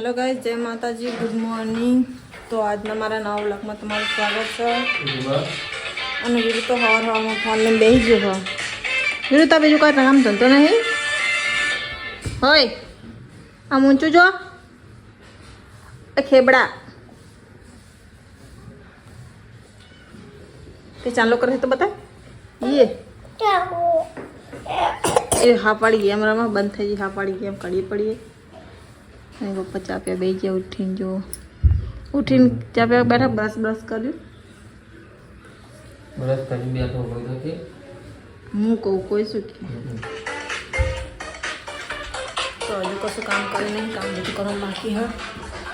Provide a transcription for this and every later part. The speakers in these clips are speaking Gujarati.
हेलो गाइस, जय माता जी, गुड मॉर्निंग। तो आज मारा नवा व्लॉगમાં તમારું સ્વાગત છે। અને વીરુ તો હવારમાં ફોન લઈને બેસી ગયો છે। વીરુ તા બીજું કાંઈ કામ ધંધો નહીં હોય? આમ ઊંચું જો ખેબડા તે ચાલુ કરે તો બતા ये हाँ पड़ी गई हमारा बंद थी हाँ पड़ी गई कड़ी पड़ी है पप्पा चा पे बे गया उठी चा पे बैठा ब्रश ब्रश कर ब्रश કરી બે તો હોય તો કે હું કહું કોઈ શું કે તો હજુ કશું કામ કરે નહીં કામ બધું કરવાનું બાકી है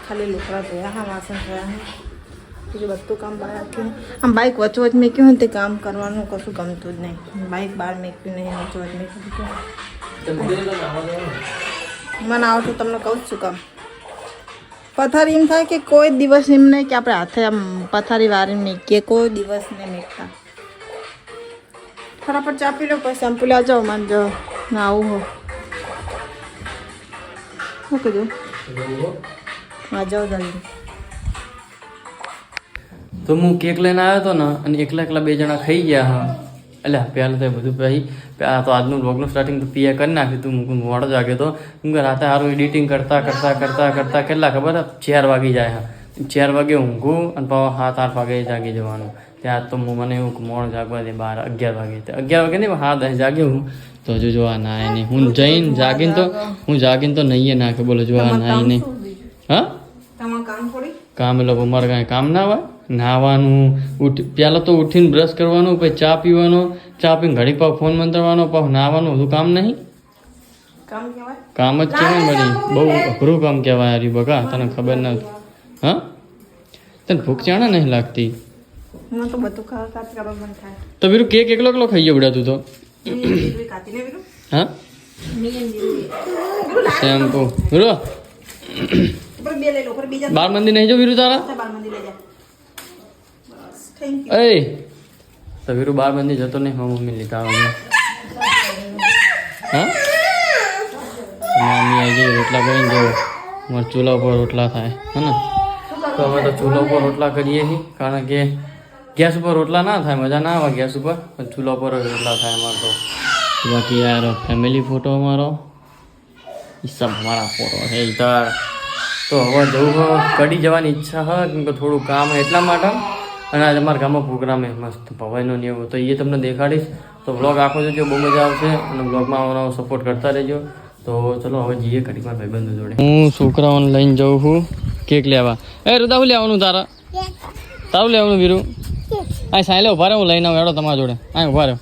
खाली लोकड़ा धोया है वासन धोया है બીજું બધું કામ બહાર રાખ્યું આમ બાઇક વચ્ચે વચ્ચે મેક્યું હોય તે કામ કરવાનું કશું ગમતું જ નહીં બાઇક બહાર મેક્યું નહીં વચ્ચે વચ્ચે મેક્યું મને આવતું તમને કહું છું કામ પથારી એમ થાય કે કોઈ દિવસ એમ નહીં કે આપણે હાથે આમ પથારી વારી મેકીએ કોઈ દિવસ નહીં મેકતા ફટાફટ ચા પી લો પછી શેમ્પુ લે જાઓ માન જાઓ ના આવું હો શું કીધું હા જાઓ જલ્દી તો હું કેક લઈને આવ્યો હતો ને અને એકલા એકલા બે જણા ખાઈ ગયા હા એટલે પહેલાં તો બધું પછી તો આજનું વ્લોગનું સ્ટાર્ટિંગ તો પીએ કરી નાખ્યું હતું હું મોડો જ વાગ્યો હતો હું રાતે સારું એડિટિંગ કરતાં કેટલા ખબર 4 વાગી જાય હા 4 વાગે ઊંઘું અને પાછું 7-8 વાગે જાગી જવાનું ત્યાં તો મને એવું મોડું જાગવા દે 11 વાગે 11 વાગે નહીં 7 જાગ્યો હું તો હજુ જોવા નાય નહીં હું જઈને જાગીને તો નહીં નાખે બોલો જોવા નાય નહીં હા કામ એ લોકો મારે કાંઈ કામ ના હોય નાહવાનું પહેલાં તો ઉઠીને બ્રશ કરવાનું પછી ચા પીવાનો ચા પીને ઘડી પાછું ફોન મંતરવાનો પાછું નાહવાનું બધું કામ નહીં કામ જ કહેવાય મારી બહુ અઘરું કામ કહેવાય યાર બકા તને ખબર નથી હા તને ભૂખ ચાણા નહીં લાગતી તો બીરું કેક એકલો ખાઈ ગયો બેટા તું તો હા શેમ્પુ બીરો બાર મંદિર નહીં જો વીરુ તારા એ તો વીરુ બાર મંદિર જતો નહીં હું મમ્મી લીધા હા મમ્મી આવી ગઈ રોટલા કરીને જો અમારે ચૂલા ઉપર રોટલા થાય હે ને તો અમે તો ચૂલા ઉપર રોટલા કરીએ છીએ કારણ કે ગેસ ઉપર રોટલા ના થાય મજા ના આવે ગેસ ઉપર પણ ચૂલા ઉપર રોટલા થાય અમારે તો બાકી યાર ફેમિલી ફોટો અમારો એ સબ હમારા ફોટો છે ઇધર તો હવે જવું કડી જવાની ઈચ્છા હોય કેમ કે થોડું કામ હોય એટલા માટે અને આજે અમારા ગામમાં પ્રોગ્રામ છે મસ્ત ભવાઈનો ને એવું તો એ તમને દેખાડીશ તો વ્લોગ આખો જોજો બહુ મજા આવશે અને વ્લોગમાં આવવાનો સપોર્ટ કરતા રહેજો તો ચલો હવે જઈએ કડીમાં ભાઈબંધો જોડે હું છોકરાઓને લઈને જાઉં છું કેક લેવા એ રુદાહુ લેવાનું તારું લેવાનું વીરુ આ સાંઈ લે ઉભા રહે હું લઈને આવું હેડો તમારા જોડે આ ઉભા રહ્યો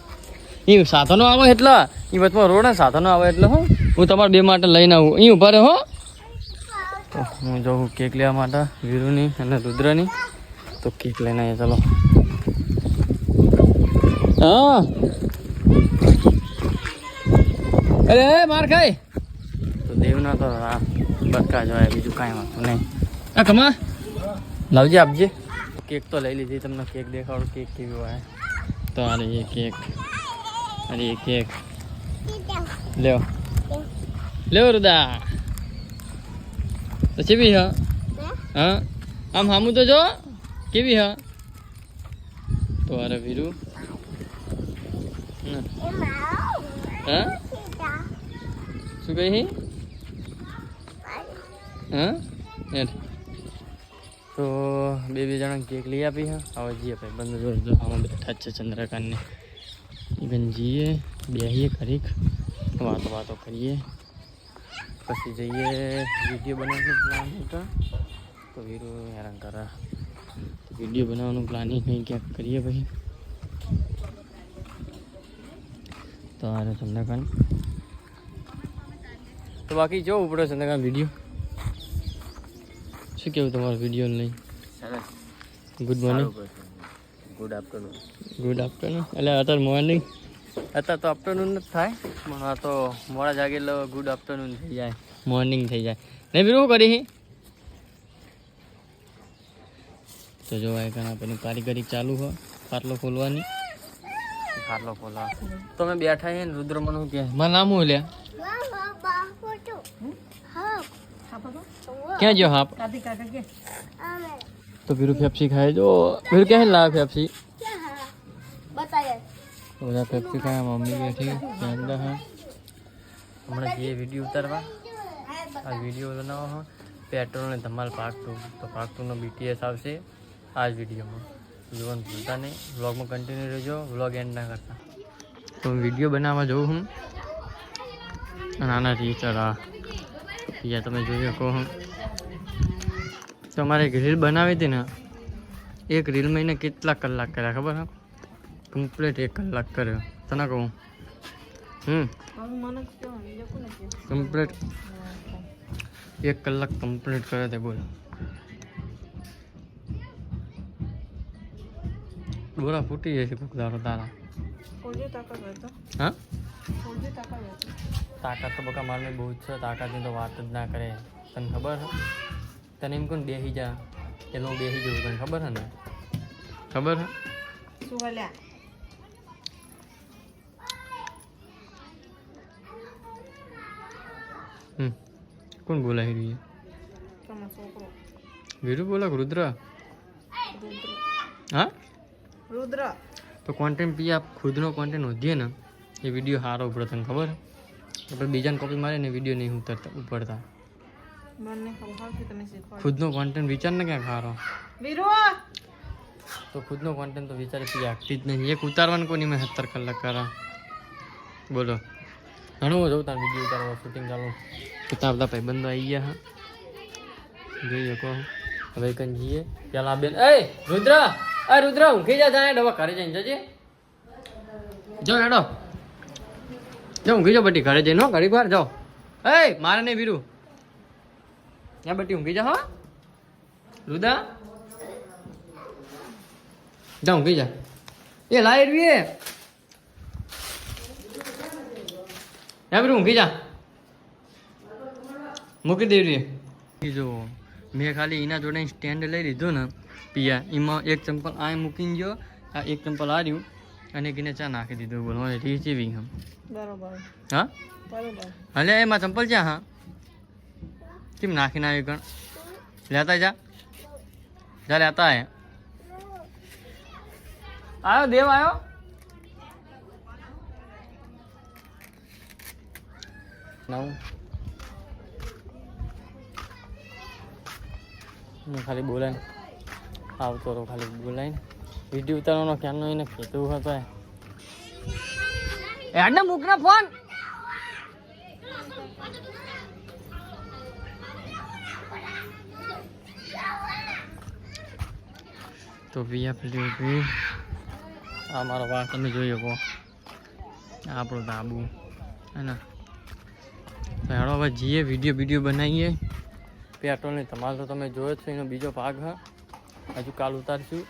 એ સાધનો આવે એટલે એ વચમાં રોડ ને સાધનો આવે એટલે હું તમારા બે માટે લઈને આવું અહીં ઉભા રહે હો તો હું જાઉં કેક લેવા માટે વીરુની અને રુદ્રની તો કેક લઈને આવીએ ચલો હા અરે માર ખાય તો દેવના તો બટકા જ હોય બીજું કાંઈ વાંધું નહીં આ કમા લાવજે આપજે કેક તો લઈ લીધી તમને કેક દેખાડો કેક કેવી હોય તો અરે એ કેક લેવો રુદા તો કેવી હા આમ હામું તો જો કેવી હા તો અરે વીરુ હા શું કહી હા તો બે જણા કેક લઈ આપી હા હવે જઈએ ભાઈ બંધ જો આમાં બેઠા જ છે ચંદ્રકાંતને ઇવન જઈએ બેહીએ ખરીક વાતો કરીએ પછી જઈએ વિડીયો બનાવવાનું પ્લાન હતા તો વીરુ હેરાન કરે વિડીયો બનાવવાનું પ્લાનિંગ નહીં ક્યાંક કરીએ ભાઈ તો આરે ચંદ્રકાંત તો બાકી જોવું પડે ચંદ્રકાંત વિડીયો શું કેવું તમારું વિડીયો લઈ ગુડ મોર્નિંગ ગુડ આફ્ટરનૂન એટલે અત્યારે મોર્નિંગ અત્યારે તો આફ્ટરનૂન જ થાય પણ આ તો મોડા જાગે એટલે ગુડ આફ્ટરનૂન થઈ જાય મોર્નિંગ થઈ જાય નહીં બીજું શું કરી તો જો આ પેલી કારીગરી ચાલુ હોય ખાટલો ખોલવાની તો અમે બેઠા છીએ ને રુદ્ર મને કે મારું નામ શું લ્યા क्या जो आप કાતી કાકા કે तो फिर पेप्सी खाए जो फिर क्या है ला पेप्सी બધા પેપ્સી ખાયા મમ્મી બેઠી અંદર હા હમણાં જે વિડીયો ઉતારવા આ વિડીયો બનાવો હા પેટ્રોલ ને ધમાલ પાર્ટ 2 તો પાર્ટ 2 નો BTS આવશે આ જ વિડીયોમાં જોવાનું ભૂલતા નહીં વ્લોગમાં કન્ટિન્યુ રહેજો વ્લોગ એન્ડ ના કરતા તો વિડીયો બનાવવા જઉં હું નાના ટીચર આ ત્યાં તમે જોઈ શકો હું તો અમારે એક રીલ બનાવી હતી ને એક રીલમાં એને કેટલા કલાક કર્યા ખબર હા કમ્પ્લીટ 1 કલાક કર્યો તને કહું કમ્પ્લીટ 1 કલાક કમ્પ્લીટ કરે તે બોલ ડોરા ફૂટી જાય છે કોક દારો તારા હા તાકાત તો બકા મારને બહુ છે તાકાતની તો વાત જ ના કરે તને ખબર છે તને એમ કોણ બેસી જા એનો બેસી જવું તને ખબર છે ને ખબર છે શું બોલ્યા કોણ બોલાવી રહ્યું તમારો છોકરો વીરુ બોલા રુદ્ર હા રુદ્ર તો કોન્ટેન્ટ બી આપ ખુદનો કોન્ટેન્ટ વધીએ ને એ વિડીયો સારો ઉપડે તને ખબર આપણે બીજાને કોપી મારે ને વિડીયો નહીં ઉપડતા મને ખબર છે તમે શીખવાડો ખુદનો કોન્ટેન્ટ વિચાર ને ક્યાં સારો વીરુ તો ખુદનો કોન્ટેન્ટ તો વિચારે પી આપતી જ નહીં એક ઉતારવાનું કોની મેં 70 કલાક કરા બોલો ઘણું જવું તાર વિડીયો ઉતારવા શૂટિંગ ચાલુ બધા બધા ભાઈબંધો આવી ગયા હા જોઈ શકો હવે કંઈ જઈએ પેલા બેન એ રુદ્ર ઊંઘી જા જાય ડવા ઘરે જઈને જજે જાઓ હેડો જાઓ ઊંઘી જાઓ બટી ઘરે જઈને ઘડી વાર જાઓ એ મારે નહીં વીરું ત્યાં બટી ઊંઘી જા હા રુદા જા ઊંઘી જા એ લાઈટ વી યા વીરું ઊંઘી જા મૂકી દેવી જો મેં ખાલી એના જોડે સ્ટેન્ડ લઈ લીધું ને પિયા એમાં એક ચંપલ આ મૂકીને ગયો આ એક ચંપલ આ રહ્યું અને એને ચા નાખી દીધું બોલો રીચેવી હમ બરોબર હા બરોબર હલે એમાં ચંપલ ક્યાં હા કેમ નાખીને આવી ગણ લેતા જા લેતા આવ્યો દેવ આવ્યો નવું ખાલી બોલાય આવતો રહો ખાલી બોલાય વિડીયો ઉતારવાનો ક્યાંનો એને કહેતું હતો એડને મૂકના ફોન તો પિયા પેલી આ મારો વાત તમે જોઈ શકો આપણું ધાબુ હે ને તો હેડો હવે જઈએ વિડીયો બનાવીએ પેટ્રોલની ધમાલ તો તમે જોયો છો એનો બીજો ભાગ હા હજુ કાલ ઉતારશું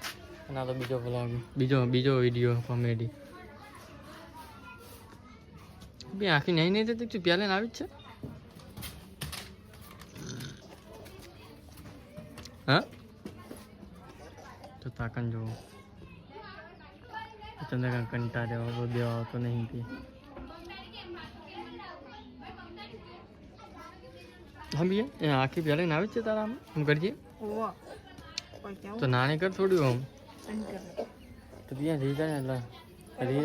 અને આ તો બીજો વ્લોગ બીજો વિડીયો કોમેડી બે આખી નહીં થતી તું પહેલાં આવી જ છે હા તો તાકન જોવો ચંદ્રકાંત કંટા દેવા દેવા આવતો નહીં તે હા ભૈયા એ આખી પહેલાં આવી જ છે તારા આમ એમ કરજે ઓવા કોઈ કેવું તો નાની કર થોડું આમ બંધ કર તો ત્યાં રહી જાય ને એટલે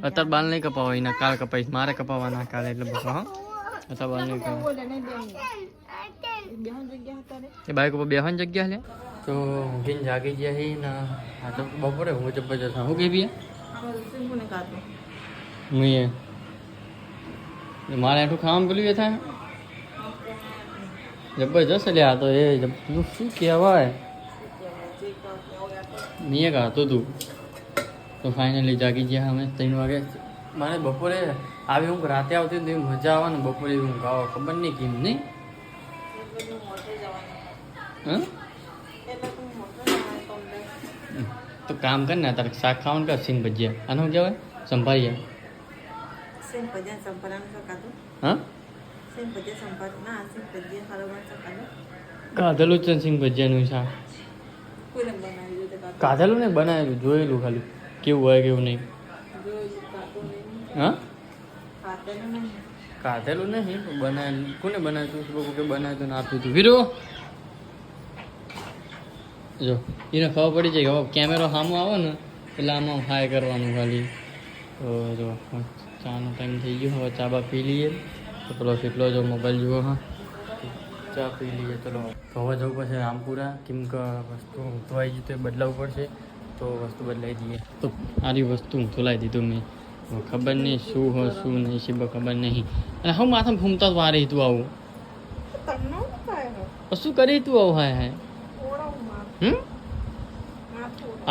અત્યારે બાલ નહીં કપાવો એના કાલ કપાઈશ મારે કપાવવાના કાલે એટલે બસ હા અત્યારે બાલ નહીં કપાવ એ બાઈક ઉપર બેહવાની જગ્યા લે તો ઊંઘીને જાગી ગયા હી ના આ તો બપોરે હું જબરજસ્ત હું કે ભૈયા હું મારે આટલું ખાવાનું પેલું એ થાય જબરજસ્ત લે આ તો એ શું કહેવાય મેં ખાતો તું તો ફાઇનલી જાગી ગયા અમે 3 વાગે મારે બપોરે આવી ઊંઘ રાતે આવતી તો મજા આવે ને બપોરે ઊંઘ આવો ખબર નહીં કેમ નહીં હા તો કામ કર ને તારે શાક ખાવાનું કર સિંગ ભજીયા આનું શું કહેવાય સંભાળીયા હા કાધેલું છે સિંગ ભજીયાનું શાક કાધેલું ને બનાવેલું જોયેલું ખાલી કેવું હોય કેવું નહીં હા કાઢેલું નહીં બનાવેલું. કોને બનાવ્યું તું? લોકો કે બનાવ્યું તું ને આપ્યું તું. વીરો જો એને ખબર પડી જાય કે હવે કેમેરો સામો આવે ને એટલે આમાં હાય કરવાનું ખાલી. તો જો ચાનો ટાઈમ થઈ ગયો, હવે ચા બા પી લઈએ. તો પેલો કેટલો જો મોબાઈલ જુઓ. હા, ચા પી લઈએ. ચલો તો હવે જવું પડશે રામપુરા, કેમ કે વસ્તુ ધોવાઈ ગઈ તો એ બદલાવવું પડશે. તો વસ્તુ બદલાઈ દઈએ. તો આરી વસ્તુ હું ધોલાઈ દીધું મેં. ખબર નહીં શું હોય શું નહીં શીબ ખબર નહીં. અને હું માથામાં ફૂમતા વારી તું આવું શું કરી તું આવું? હાય હાય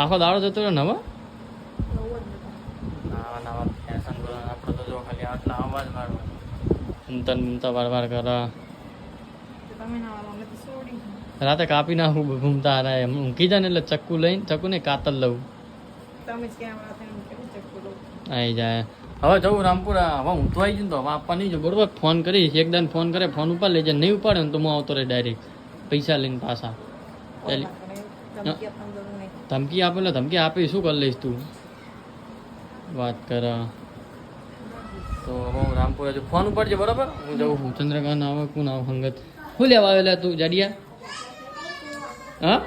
આખો દાડો જતો રહ્યો નવા નવા નવા ફેશન બોલો. આપણે તો જો ખાલી આટલા અવાજ વાળો ઘૂમતા વાર કરા. રાતે કાપી નાખું ઘૂમતા હારા એમ ઊંઘી જાય ને એટલે ચક્કુ લઈને ચક્કુ ને કાતર લઉં આવી જાય. હવે જવું રામપુરા. હવે હું તો આવી જઈને તો હવે આપવા નહીં જો બરોબર. ફોન કરીશ એકદમ ફોન કરે ફોન ઉપર લઈ જાય. નહીં ઉપાડે ને તો હું આવતો રહે ડાયરેક્ટ પૈસા લઈને પાછા. ધમકી આપે એટલે ધમકી આપી શું કરી લઈશ તું? વાત કર. તો હવે હું રામપુરા જો ફોન ઉપર છે બરાબર. હું જઉં છું. ચંદ્રકાંત આવે કોણ આવ સંગત શું લેવા આવેલા તું જાડિયા? હા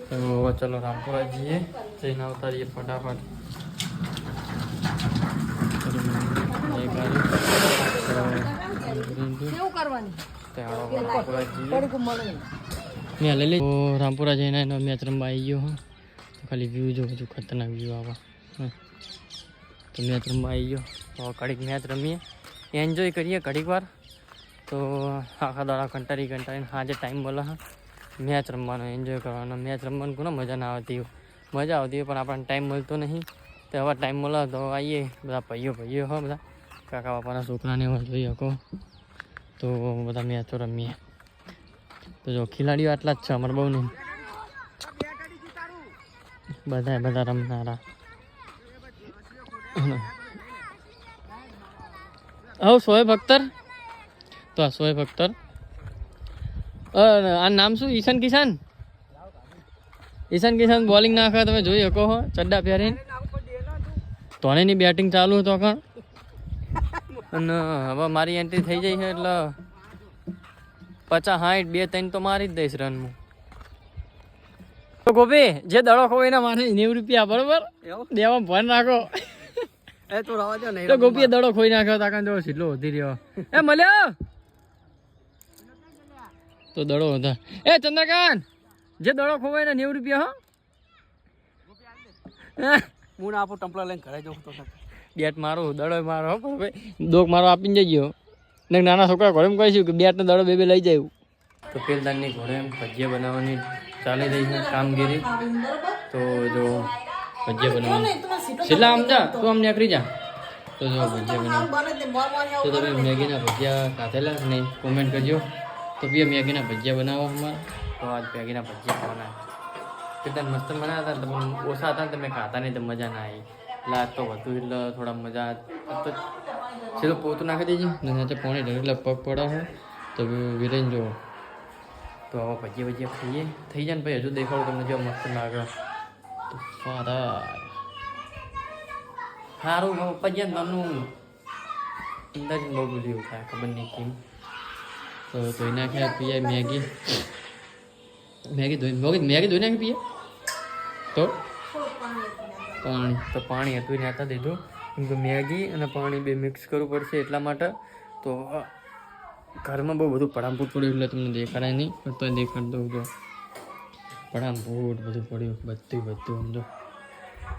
તો હવે ચલો રામપુરા જઈએ. જઈને આવતા રહીએ ફટાફટ. મેં લઈ તો રામપુરા જઈને એનો મેચ રમવા આવી ગયો. તો ખાલી વ્યૂ જો હજુ ખતરનાક વ્યૂ આવા. તો મેચ રમવા આવી ગયો. તો ઘડીક મેચ રમીએ, એન્જોય કરીએ ઘડીક વાર. તો આખા દાડા કંટાળીને સાંજે ટાઈમ મળે હા મેચ રમવાનો, એન્જોય કરવાનો. મેચ રમવાનું કોને મજા ના આવતી હોય? મજા આવતી હોય પણ આપણને ટાઈમ મળતો નહીં. તો હવે ટાઈમ મળે તો આવીએ બધા ભાઈઓ હો બધા કાકા બાપાના છોકરાને એવા જોઈ શકો. તો બધા મેચો રમીએ. તો જો ખેલાડીઓ આટલા જ છે અમારે બહુ નહીં. બધા રમનારા. હવે શોએબ અખ્તર. તો આ શોએબ અખ્તર. આ નામ શું? ઈશાન કિશાન બોલિંગ નાખે તમે જોઈ શકો હો ચડ્ડા પહેરીને. ધોનીની બેટિંગ ચાલુ તો કણ. અને હવે મારી એન્ટ્રી થઈ જાય છે એટલે 50 60 2 3 તો મારી જ દઈશ રનમાં. તો ગોપી જે દડો ખોઈને મારે 90 રૂપિયા બરોબર દેવા ભણ રાખો. તો ગોપીએ દડો ખોઈ નાખ્યો તાકાન જો સીટલો વધી રહ્યો. એ મળ્યો તો દડો હતા. એ ચંદ્રકાંત જે દડો ખોવાય ને 90 રૂપિયા. હો હું ના આપું ટમ્પલા લઈને ઘરે જવું તો બેટ મારો દડો મારો દોક મારો આપીને જજો ને નાના છોકરા ઘરે એમ કહીશું કે બેટ ને દડો બે લઈ જાય. તો પેલદાનની ઘોડે એમ ભજીયા બનાવવાની ચાલી રહી છે કામગીરી. તો જો ભજીયા બનાવવાની છેલ્લા આમ જા તું આમ નીકળી જા. તો જો ભજીયા બનાવ. તો તમે મેગીના ભજીયા ખાધેલા નહીં કોમેન્ટ કરજો. તો બી મેગીના ભજીયા બનાવો અમારા. તો આજ મેગીના ભજીયા ખાવાના કેટલા મસ્ત બનાવ્યા હતા. તમે ઓછા હતા ને તમે ખાતા નહીં તો મજા ના આવી. એટલે આજ તો વધુ એટલે થોડા મજા. તો છેલ્લો પોતું નાખી દેજે ને સાથે પાણી ઢળ એટલે પગ પડે છે. તો વિરેન જો તો આવા ભજીયા ખાઈએ થઈ જાય ને ભાઈ હજુ દેખાડો તમને જો મસ્ત લાગે. તો સારું ભજીયા તમનું અંદર બહુ બધું એવું થાય ખબર નહીં કેમ. તો ધોઈ નાખ્યા પીએ મેગી ધોઈ નાખી પીએ. તો પાણી હતું નાતા દીધું કેમ કે મેગી અને પાણી બે મિક્સ કરવું પડશે એટલા માટે. તો ઘરમાં બહુ બધું પડામપૂટ પડ્યું એટલે તમને દેખાડાય નહીં પણ તો દેખાડ દઉં. જો પડામપૂટ બધું પડ્યું બધું સમજો.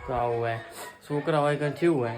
તો આવું હોય છોકરા હોય કંઈ કેવું હોય